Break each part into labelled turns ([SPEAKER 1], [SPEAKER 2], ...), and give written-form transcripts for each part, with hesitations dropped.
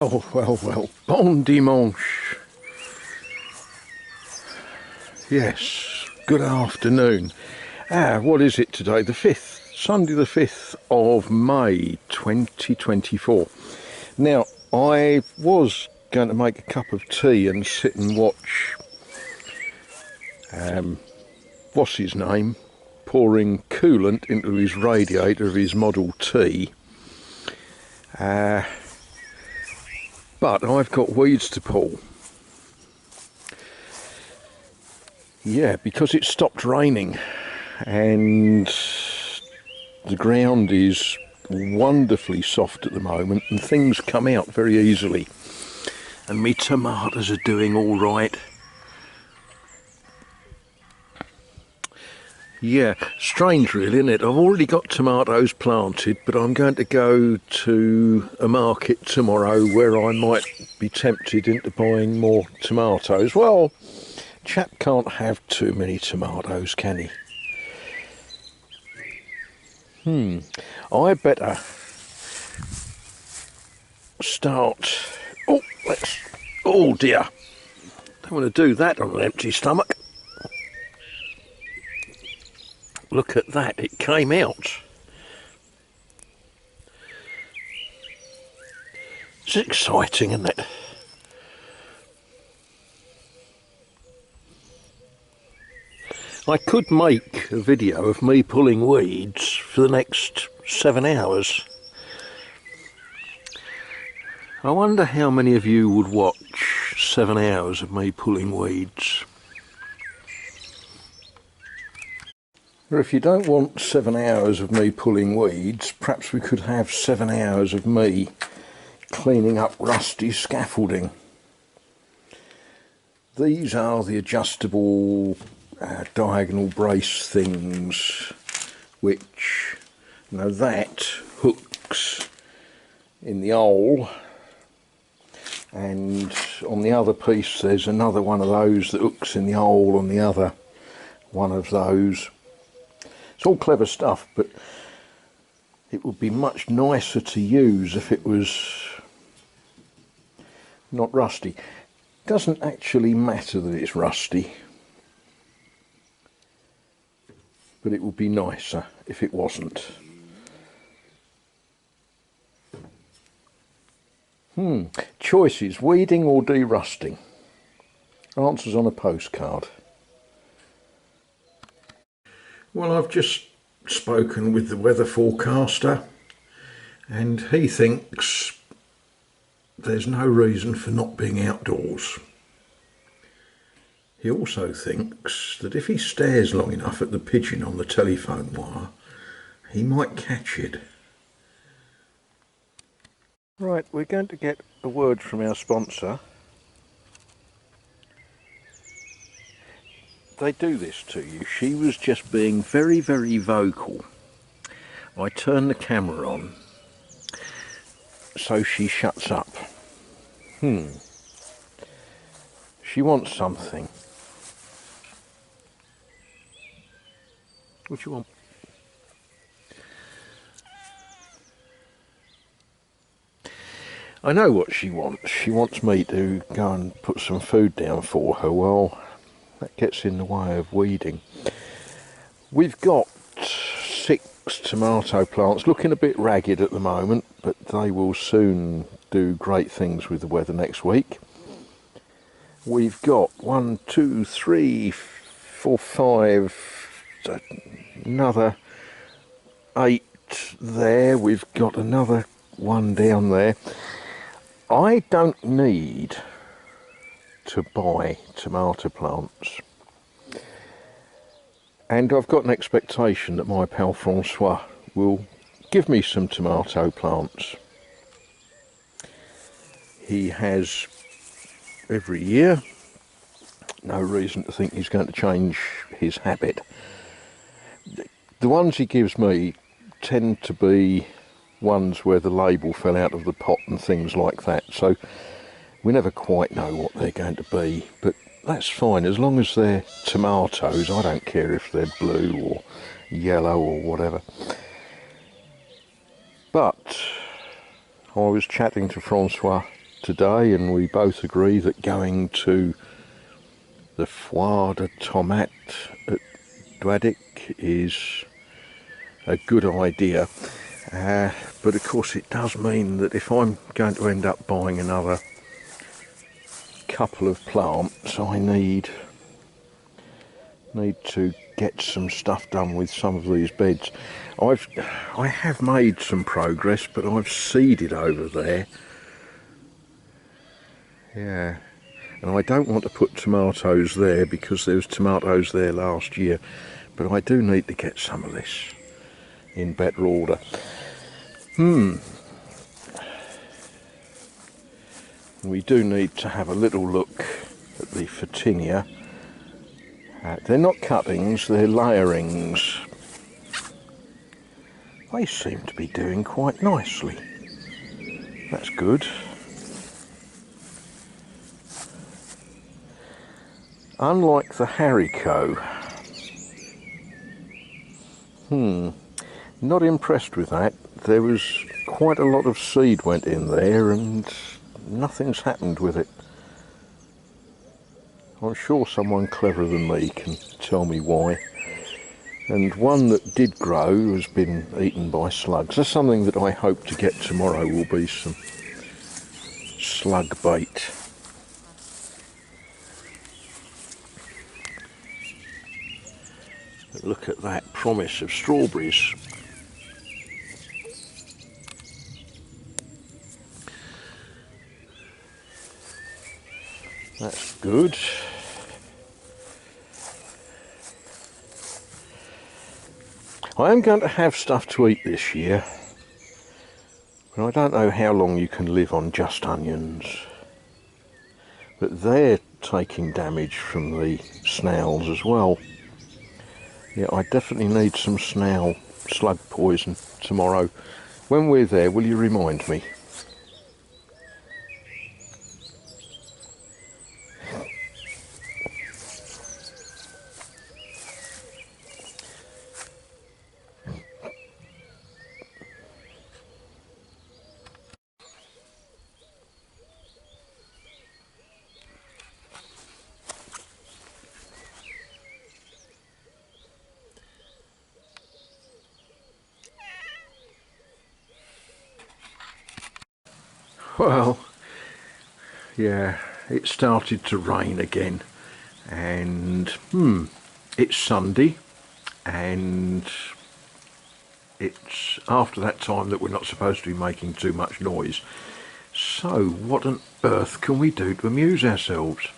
[SPEAKER 1] Oh, well, bon dimanche. Yes, good afternoon. What is it today? The 5th, Sunday the 5th of May 2024. Now, I was going to make a cup of tea and sit and watch, what's his name, pouring coolant into his radiator of his Model T. But I've got weeds to pull. Yeah, because it stopped raining and the ground is wonderfully soft at the moment and things come out very easily. And me tomatoes are doing all right. Yeah, strange really, isn't it? I've already got tomatoes planted, but I'm going to go to a market tomorrow where I might be tempted into buying more tomatoes. Well, chap can't have too many tomatoes, can he? I better start. Oh dear, don't want to do that on an empty stomach. Look at that, it came out. It's exciting, isn't it? I could make a video of me pulling weeds for the next 7 hours. I wonder how many of you would watch 7 hours of me pulling weeds. Or if you don't want 7 hours of me pulling weeds, perhaps we could have 7 hours of me cleaning up rusty scaffolding. These are the adjustable diagonal brace things, which, you know, that hooks in the hole, and on the other piece there's another one of those that hooks in the hole on the other one of those. It's all clever stuff, but it would be much nicer to use if it was not rusty. It doesn't actually matter that it's rusty, but it would be nicer if it wasn't. Choices: weeding or de-rusting? Answers on a postcard. Well, I've just spoken with the weather forecaster and he thinks there's no reason for not being outdoors. He also thinks that if he stares long enough at the pigeon on the telephone wire, he might catch it. Right, we're going to get a word from our sponsor. They do this to you. She was just being very, very vocal. I turn the camera on, so she shuts up. She wants something. What do you want? I know what she wants. She wants me to go and put some food down for her. Well, that gets in the way of weeding. We've got 6 tomato plants, looking a bit ragged at the moment, but they will soon do great things with the weather next week. We've got 1, 2, 3, 4, 5, another 8 there. We've got another one down there. I don't need to buy tomato plants, and I've got an expectation that my pal Francois will give me some tomato plants. He has every year. No reason to think he's going to change his habit. The ones he gives me tend to be ones where the label fell out of the pot and things like that, so we never quite know what they're going to be, but that's fine as long as they're tomatoes. I don't care if they're blue or yellow or whatever. But I was chatting to Francois today, and we both agree that going to the Foire de Tomate at Douadic is a good idea. But of course it does mean that if I'm going to end up buying another couple of plants, I need to get some stuff done with some of these beds. I have made some progress, but I've seeded over there. Yeah, and I don't want to put tomatoes there because there was tomatoes there last year, but I do need to get some of this in better order. We do need to have a little look at the Photinia. They're not cuttings, they're layerings. They seem to be doing quite nicely. That's good. Unlike the haricot, not impressed with that. There was quite a lot of seed went in there and nothing's happened with it. I'm sure someone cleverer than me can tell me why. And one that did grow has been eaten by slugs. That's something that I hope to get tomorrow, will be some slug bait. But look at that promise of strawberries. That's good. I am going to have stuff to eat this year, but I don't know how long you can live on just onions. But they're taking damage from the snails as well. Yeah, I definitely need some snail slug poison tomorrow. When we're there, will you remind me? Well, yeah, it started to rain again, and it's Sunday, and it's after that time that we're not supposed to be making too much noise. So what on earth can we do to amuse ourselves?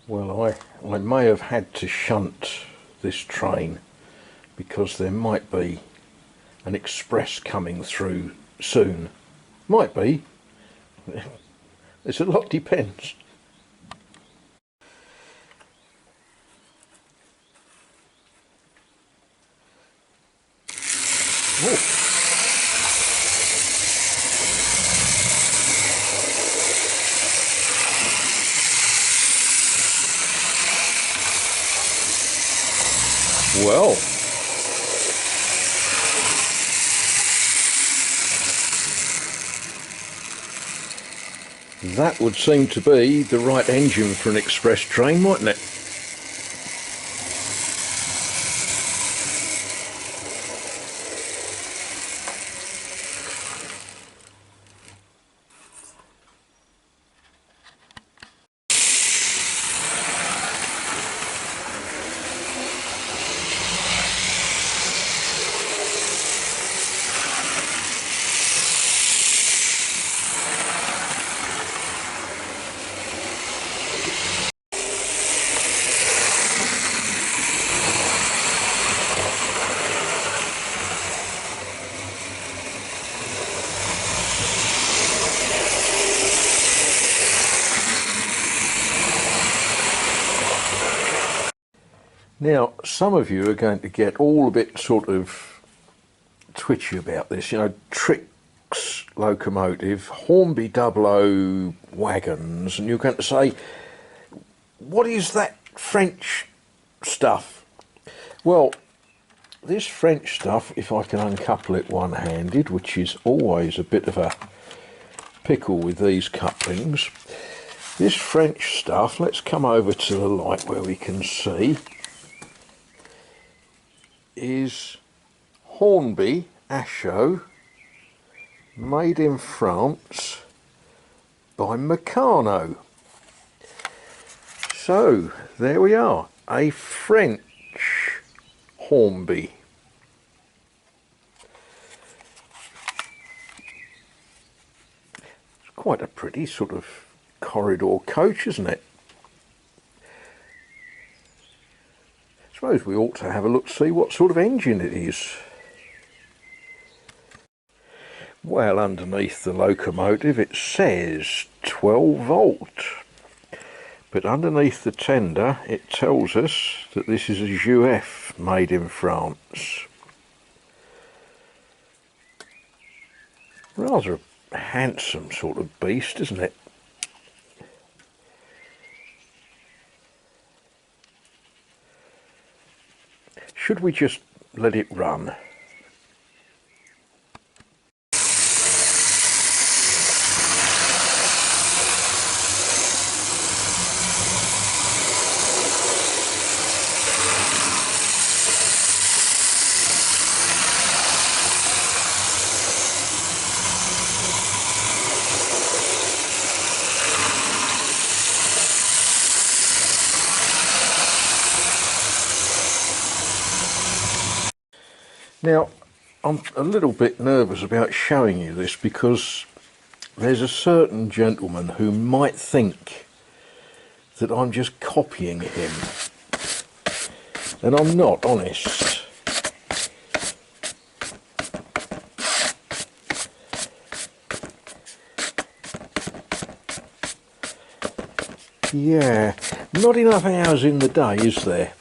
[SPEAKER 1] Well, I may have had to shunt this train because there might be an express coming through soon. Might be. It's a lot depends. Oh. Well, that would seem to be the right engine for an express train, mightn't it? Now, some of you are going to get all a bit sort of twitchy about this. You know, Trix locomotive, Hornby Dublo wagons, and you're going to say, what is that French stuff? Well, this French stuff, if I can uncouple it one-handed, which is always a bit of a pickle with these couplings, this French stuff, let's come over to the light where we can see, is Hornby ACho, made in France by Meccano. So there we are, a French Hornby. It's quite a pretty sort of corridor coach, isn't it? I suppose we ought to have a look, see what sort of engine it is. Well, underneath the locomotive it says 12 volt, but underneath the tender it tells us that this is a Jouef made in France. Rather a handsome sort of beast, isn't it? Should we just let it run? Now, I'm a little bit nervous about showing you this because there's a certain gentleman who might think that I'm just copying him, and I'm not, honest. Yeah, not enough hours in the day, is there?